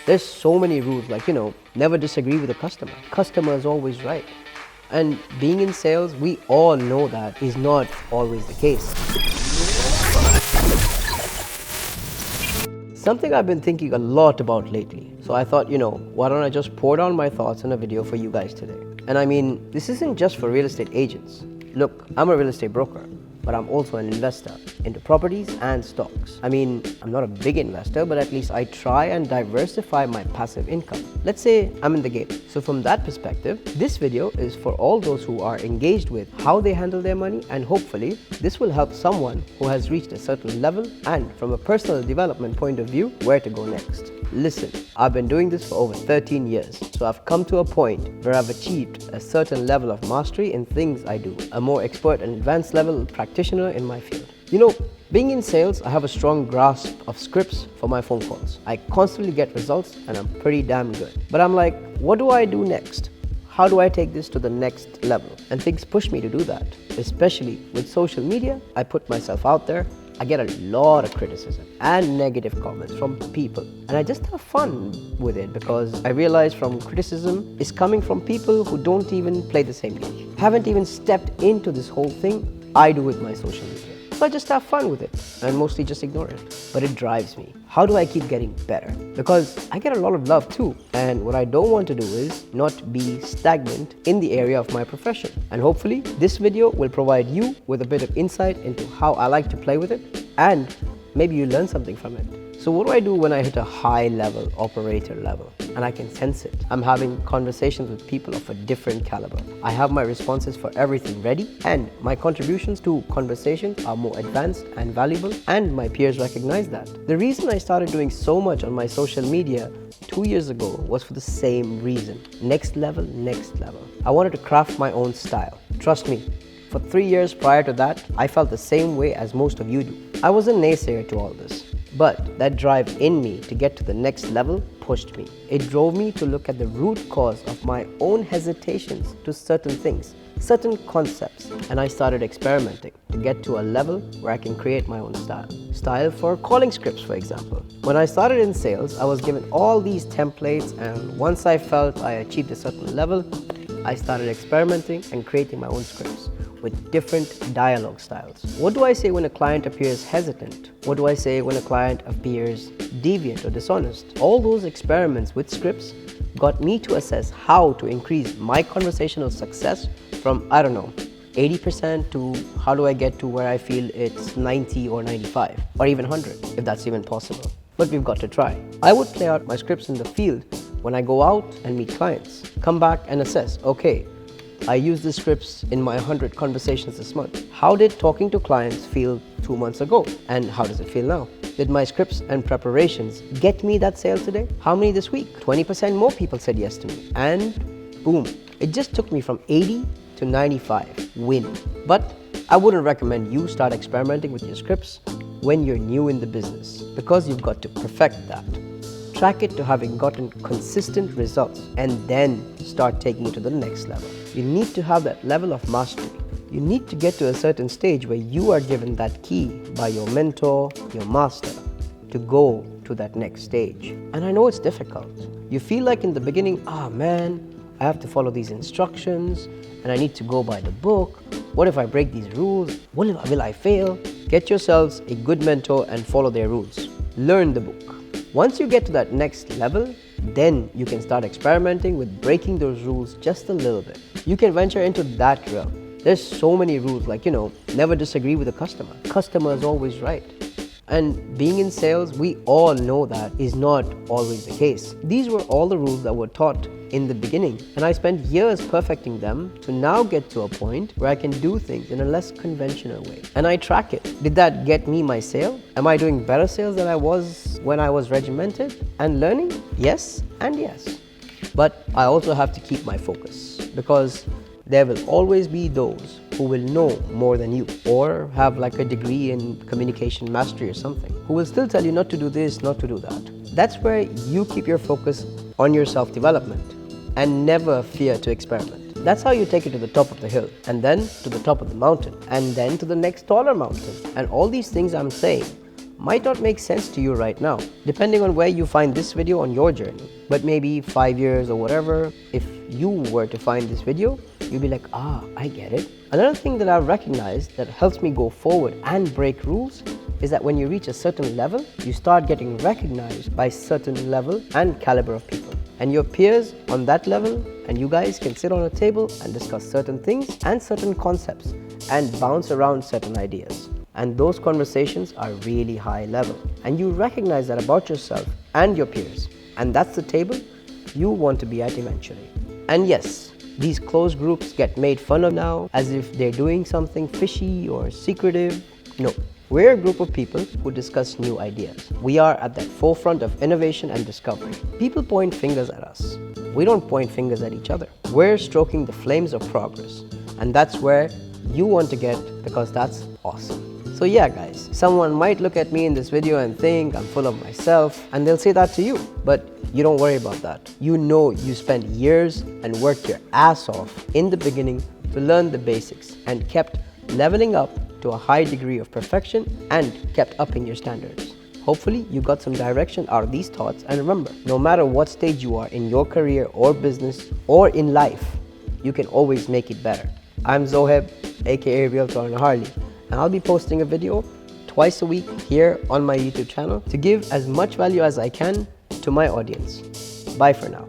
There's so many rules, like, never disagree with a customer. Customer is always right. And being in sales, we all know that is not always the case. Something I've been thinking a lot about lately. So I thought, why don't I just pour down my thoughts in a video for you guys today? And I mean, this isn't just for real estate agents. Look, I'm a real estate broker, but I'm also an investor into properties and stocks. I mean, I'm not a big investor, but at least I try and diversify my passive income. Let's say I'm in the game. So from that perspective, this video is for all those who are engaged with how they handle their money, and hopefully this will help someone who has reached a certain level and from a personal development point of view, where to go next. Listen, I've been doing this for over 13 years, so I've come to a point where I've achieved a certain level of mastery in things I do, a more expert and advanced level practitioner in my field. Being in sales, I have a strong grasp of scripts for my phone calls. I constantly get results and I'm pretty damn good. But I'm like, what do I do next? How do I take this to the next level? And things push me to do that. Especially with social media, I put myself out there. I get a lot of criticism and negative comments from people. And I just have fun with it because I realize from criticism is coming from people who don't even play the same game. Haven't even stepped into this whole thing I do with my social media. So I just have fun with it and mostly just ignore it. But it drives me. How do I keep getting better? Because I get a lot of love too. And what I don't want to do is not be stagnant in the area of my profession. And hopefully this video will provide you with a bit of insight into how I like to play with it, and maybe you learn something from it. So what do I do when I hit a high level, operator level, and I can sense it? I'm having conversations with people of a different caliber. I have my responses for everything ready, and my contributions to conversations are more advanced and valuable, and my peers recognize that. The reason I started doing so much on my social media 2 years ago was for the same reason. Next level, next level. I wanted to craft my own style. Trust me, for 3 years prior to that, I felt the same way as most of you do. I was a naysayer to all this. But that drive in me to get to the next level pushed me. It drove me to look at the root cause of my own hesitations to certain things, certain concepts, and I started experimenting to get to a level where I can create my own style. Style for calling scripts, for example. When I started in sales, I was given all these templates, and once I felt I achieved a certain level, I started experimenting and creating my own scripts with different dialogue styles. What do I say when a client appears hesitant? What do I say when a client appears deviant or dishonest? All those experiments with scripts got me to assess how to increase my conversational success from, 80% to how do I get to where I feel it's 90 or 95 or even 100, if that's even possible. But we've got to try. I would play out my scripts in the field when I go out and meet clients. Come back and assess, okay, I used the scripts in my 100 conversations this month. How did talking to clients feel 2 months ago? And how does it feel now? Did my scripts and preparations get me that sale today? How many this week? 20% more people said yes to me. And boom, it just took me from 80 to 95. Win. But I wouldn't recommend you start experimenting with your scripts when you're new in the business, because you've got to perfect that. Track it to having gotten consistent results and then start taking it to the next level. You need to have that level of mastery. You need to get to a certain stage where you are given that key by your mentor, your master, to go to that next stage. And I know it's difficult. You feel like in the beginning, man, I have to follow these instructions and I need to go by the book. What if I break these rules? Will I fail? Get yourselves a good mentor and follow their rules. Learn the book. Once you get to that next level, then you can start experimenting with breaking those rules just a little bit. You can venture into that realm. There's so many rules, like, never disagree with a customer. Customer is always right. And being in sales, we all know that is not always the case. These were all the rules that were taught in the beginning, and I spent years perfecting them to now get to a point where I can do things in a less conventional way. And I track it. Did that get me my sale? Am I doing better sales than I was when I was regimented and learning? Yes and yes. But I also have to keep my focus, because there will always be those who will know more than you or have like a degree in communication mastery or something, who will still tell you not to do this, not to do that. That's where you keep your focus on your self-development and never fear to experiment. That's how you take it to the top of the hill, and then to the top of the mountain, and then to the next taller mountain. And all these things I'm saying might not make sense to you right now, depending on where you find this video on your journey. But maybe 5 years or whatever, if you were to find this video, you'll be like, I get it. Another thing that I've recognized that helps me go forward and break rules is that when you reach a certain level, you start getting recognized by certain level and caliber of people. And your peers on that level, and you guys can sit on a table and discuss certain things and certain concepts and bounce around certain ideas. And those conversations are really high level. And you recognize that about yourself and your peers. And that's the table you want to be at eventually. And yes, these closed groups get made fun of now as if they're doing something fishy or secretive. No, we're a group of people who discuss new ideas. We are at that forefront of innovation and discovery. People point fingers at us. We don't point fingers at each other. We're stoking the flames of progress. And that's where you want to get, because that's awesome. So yeah guys, someone might look at me in this video and think I'm full of myself, and they'll say that to you. But you don't worry about that. You know you spent years and worked your ass off in the beginning to learn the basics and kept leveling up to a high degree of perfection and kept upping your standards. Hopefully you got some direction out of these thoughts, and remember, no matter what stage you are in your career or business or in life, you can always make it better. I'm Zoheb, aka Realtor on Harley, and I'll be posting a video twice a week here on my YouTube channel to give as much value as I can to my audience. Bye for now.